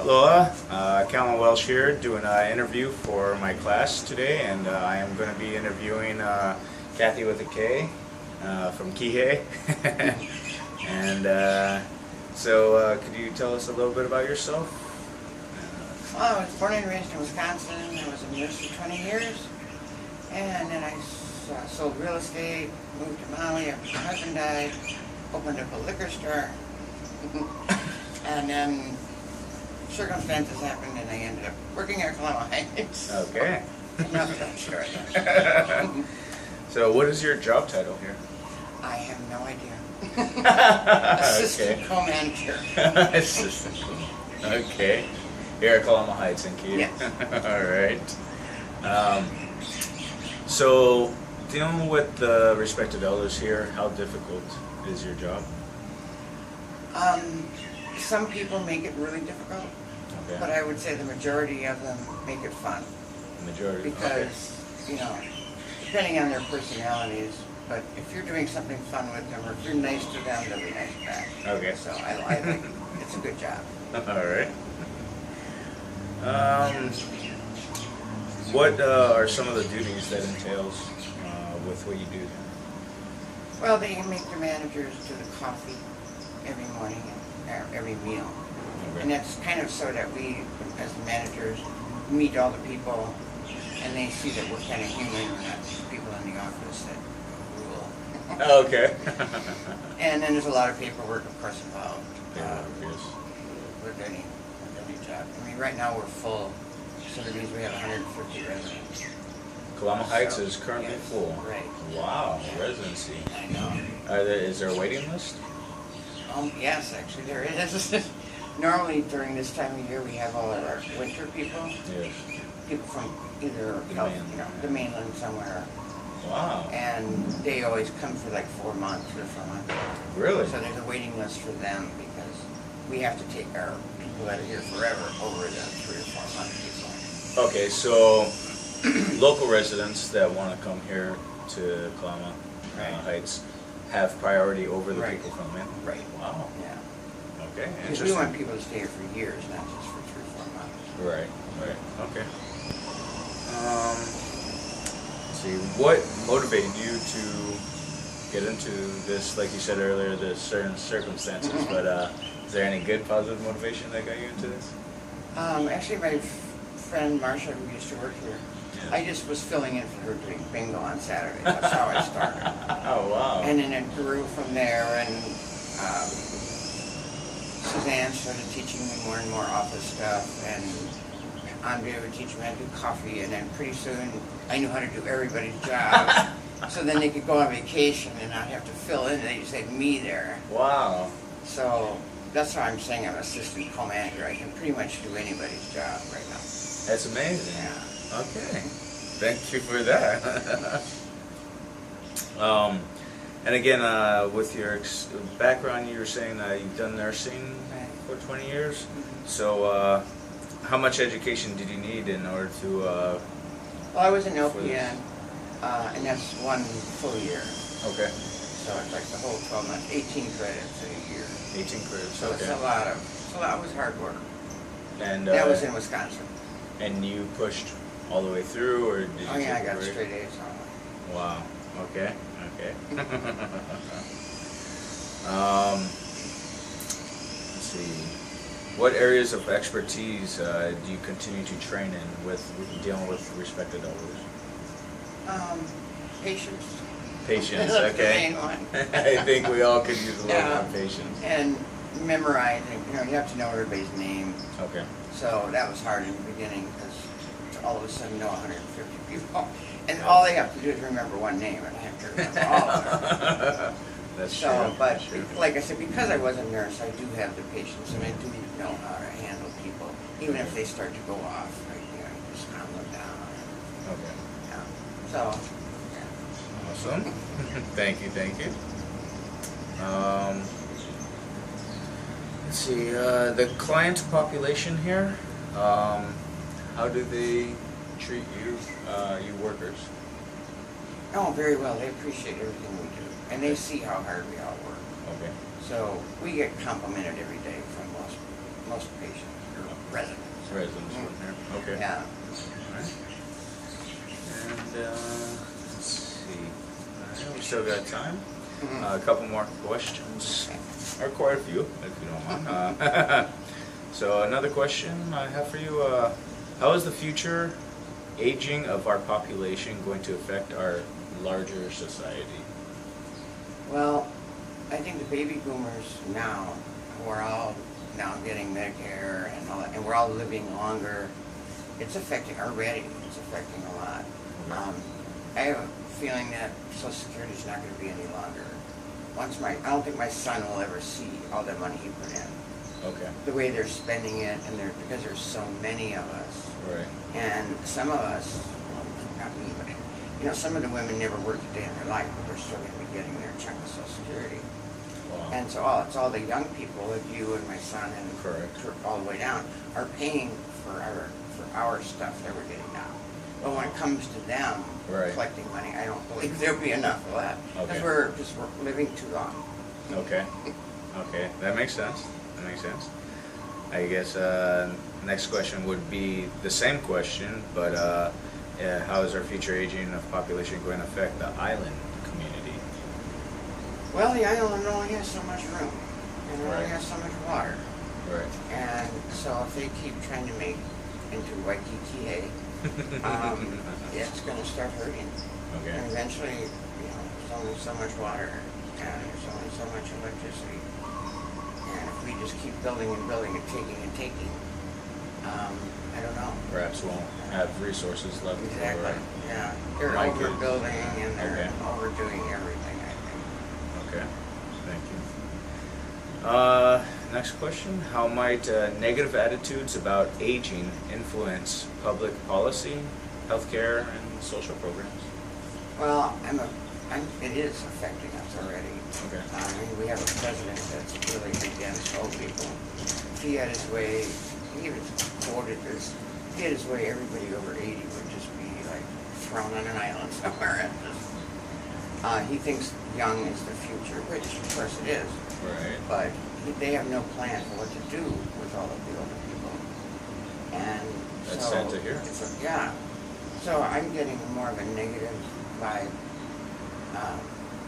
Aloha, Callan Welsh here doing an interview for my class today, and I am going to be interviewing Kathy with a K from Kihei. And so could you tell us a little bit about yourself? Well, I was born and raised in Wisconsin. I was a nurse for 20 years. And then I sold real estate, moved to Maui after my husband died, opened up a liquor store. And then circumstances happened and I ended up working at Kalama Heights. Okay. Enough that story. So what is your job title here? I have no idea. Assistant co-manager. Assistant. Okay. Here at Kalama Heights in Kihei. Yes. All right. So dealing with the respected elders here, how difficult is your job? Some people make it really difficult, Okay. but I would say the majority of them make it fun. The majority. Because, you know, depending on their personalities, but if you're doing something fun with them or if you're nice to them, they'll be nice back. Okay. So I think it's a good job. All right. What are some of the duties that entails with what you do? Well, they make the managers do the coffee every morning and every meal. Okay. And that's kind of so that we, as the managers, meet all the people and they see that we're kind of human. We're not people in the office that rule. Okay. And then there's a lot of paperwork, of course, involved. Yes. With any job. I mean, right now we're full, so that means we have 150 residents. Kalama Heights So, is currently yes, full. Right. Wow, residency. I know. Is there a waiting list? Yes, actually there is. Normally during this time of year we have all of our winter people. Yes. People from either the mainland somewhere. Wow. And they always come for like 4 months or 4 months. Really? So there's a waiting list for them because we have to take our people that are here forever over the 3 or 4 month people. Okay, so local residents that want to come here to Kalama Heights have priority over the people from in? Right. Wow. Yeah. Okay, Because interesting. we want people to stay here for years, not just for 3 or 4 months. Right, right, okay. Let's see, what motivated you to get into this, like you said earlier, the certain circumstances, but is there any good positive motivation that got you into this? Actually, my friend Marsha, who used to work here, Yes. I just was filling in for her doing bingo on Saturday. That's how I started. Oh, wow. And then it grew from there, and Suzanne started teaching me more and more office stuff, and Andrea would teach me how to do coffee, and then pretty soon I knew how to do everybody's job. So then they could go on vacation and not have to fill in, they just had me there. Wow. So that's why I'm saying I'm assistant co-manager. I can pretty much do anybody's job right now. That's amazing. Yeah. Okay. Thank you for that. And again, with your background, you were saying you've done nursing for 20 years. So how much education did you need in order to... Well, I was an LPN, and that's 1 full year. Okay. So it's like the whole 12 months, 18 credits a year. 18 credits, So okay. it's a lot. It was hard work. And That was in Wisconsin. And you pushed all the way through, or did you Oh yeah, I take a got break? straight A's on it. Wow. Okay. Okay. Let's see. What areas of expertise do you continue to train in with dealing with respected elders? Patience. Patience. That's the Okay. main one. I think we all could use a little Yeah. more patience. And memorizing. You have to know everybody's name. Okay. So that was hard in the beginning because all of a sudden know 150 people. And all they have to do is remember one name, and I have to remember all of them. That's So, true. but That's true. like I said, because I was a nurse, I do have the patience, and I do know how to handle people. Even if they start to go off, you just calm them down. Okay. Yeah. So, yeah. Awesome. Thank you. Thank you. Let's see. The client population here. How do they treat you, you workers? Oh, very well. They appreciate everything we do, and they see how hard we all work. Okay. So we get complimented every day from most patients. residents. Residents living here. Okay. Yeah. All right. And let's see. All right, we still got time. A couple more questions, or quite a few, if you don't mind. So another question I have for you: how is the future aging of our population going to affect our larger society? Well, I think the baby boomers now, who are all now getting Medicare and all that, and we're all living longer, it's affecting already. It's affecting a lot. I have a feeling that Social Security is not going to be any longer. I don't think my son will ever see all that money he put in. Okay. The way they're spending it, and because there's so many of us. Right. And some of us, well, not me, but some of the women never worked a day in their life, but they're still going to be getting their chunk of Social Security. Wow. And so it's all the young people, like you and my son, and Correct. all the way down, are paying for our stuff that we're getting now. But when it comes to them Right. collecting money, I don't believe there'll be enough of that. Okay. Because we're living too long. Okay. Okay, that makes sense. That makes sense. I guess next question would be the same question, but how is our future aging of population going to affect the island community? Well, the island only has so much room, and it only Right. has so much water. Right. And so if they keep trying to make into YTTA, it's going to start hurting. Okay. And eventually, there's only so much water, and there's only so much electricity. And if we just keep building and building and taking, I don't know. Perhaps won't have resources left. Exactly. Yeah. They're My kids. overbuilding and they're Okay. overdoing everything, I think. Okay, thank you. Next question: how might negative attitudes about aging influence public policy, healthcare, and social programs? Well, it is affecting us already. Okay. We have a president that's really against old people. If he had his way, he even quoted this, if he had his way, everybody over 80 would just be like thrown on an island somewhere. He thinks young is the future, which of course it is. Right. But they have no plan for what to do with all of the older people. And That's so sad to hear. Yeah. So I'm getting more of a negative vibe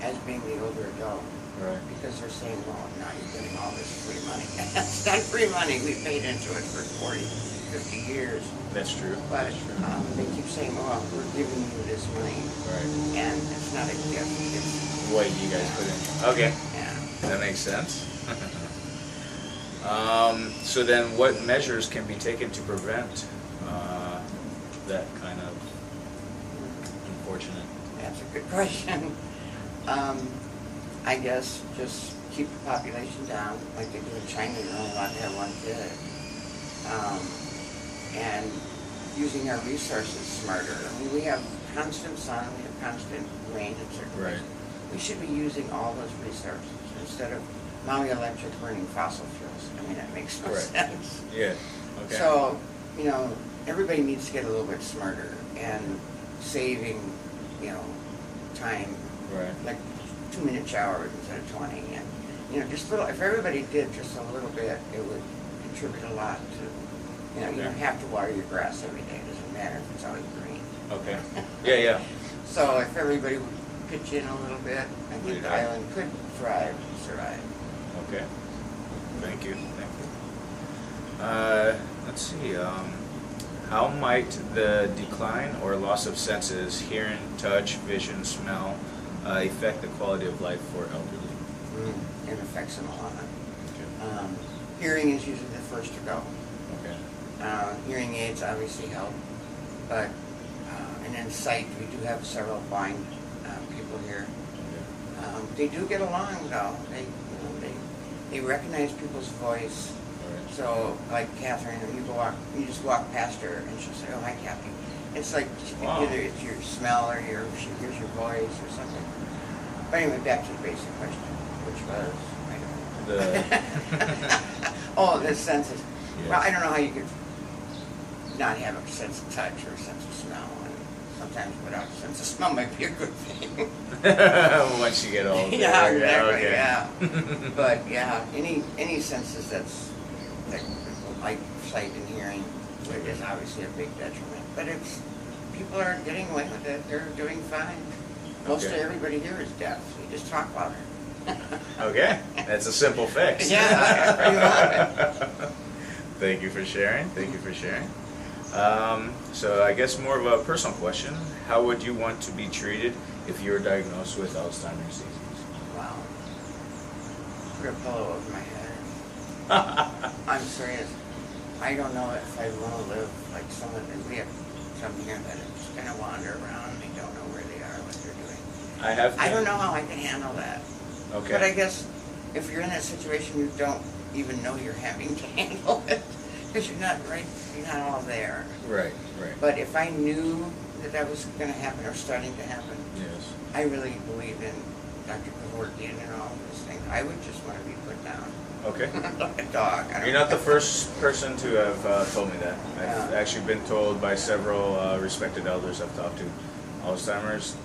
as being the older adult. Right. Because they're saying, well, now you're getting all this free money. It's not free money. We paid into it for 40, 50 years. That's true. But That's true. they keep saying, well, we're giving you this money. Right. And it's not a gift. It's, What you guys put in? Okay. yeah. That makes sense. So then, what measures can be taken to prevent that kind of unfortunate? That's a good question. I guess just keep the population down, like they do in China. You're only allowed to have one kid. And using our resources smarter. I mean, we have constant sun, we have constant rain and circulation. Right. We should be using all those resources instead of Maui Electric burning fossil fuels. I mean, that makes no Correct. sense. Yeah. Okay. So, everybody needs to get a little bit smarter and saving, time. Right. Like 2-minute showers instead of 20. And, just if everybody did just a little bit, it would contribute a lot to, you don't have to water your grass every day. It doesn't matter if it's always green. Okay. Yeah. Yeah. So if everybody would pitch in a little bit, I think the Yeah. island could thrive and survive. Okay. Thank you. Thank you. Let's see. How might the decline or loss of senses, hearing, touch, vision, smell, affect the quality of life for elderly? It affects them a lot. Okay. Hearing is usually the first to go. Okay. Hearing aids obviously help, but and then sight, we do have several blind people here. They do get along though. They recognize people's voice. All right. So like Catherine, you just walk past her and she'll say, "Oh, hi, Kathy." It's like Wow. either it's your smell or she hears your voice or something. But anyway, back to the basic question, which was I don't know. Oh, the senses. Yeah. Well, I don't know how you could not have a sense of touch or a sense of smell. And sometimes without a sense of smell might be a good thing. Once you get older. Yeah, exactly. Okay. Yeah. But yeah, any senses that's like light, sight, and hearing, which is obviously a big detriment. But it's, people are getting away with it. They're doing fine. Most of Okay. everybody here is deaf. You just talk louder. Okay, that's a simple fix. Yeah, pretty much. Thank you for sharing. Thank you for sharing. So I guess more of a personal question. How would you want to be treated if you were diagnosed with Alzheimer's disease? Wow. Put a pillow over my head. I'm serious. I don't know if I want to live like someone that we have some here that are just gonna wander around and they don't know where they are, what they're doing. I don't know how I can handle that. Okay. But I guess if you're in that situation, you don't even know you're having to handle it because you're not all there. Right, right. But if I knew that that was going to happen or starting to happen, Yes. I really believe in Dr. Kevorkian and all those things. I would just want to be put down. Okay. Like a dog. I don't You're not know. the first person to have told me that. I've Yeah. actually been told by several respected elders I've talked to, Alzheimer's,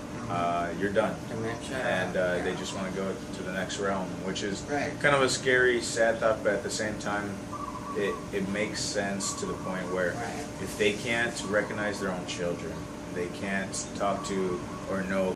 you're done. Dementia. And yeah. they just want to go to the next realm, which is Right. kind of a scary, sad thought, but at the same time, it makes sense to the point where Right. if they can't recognize their own children, they can't talk to or know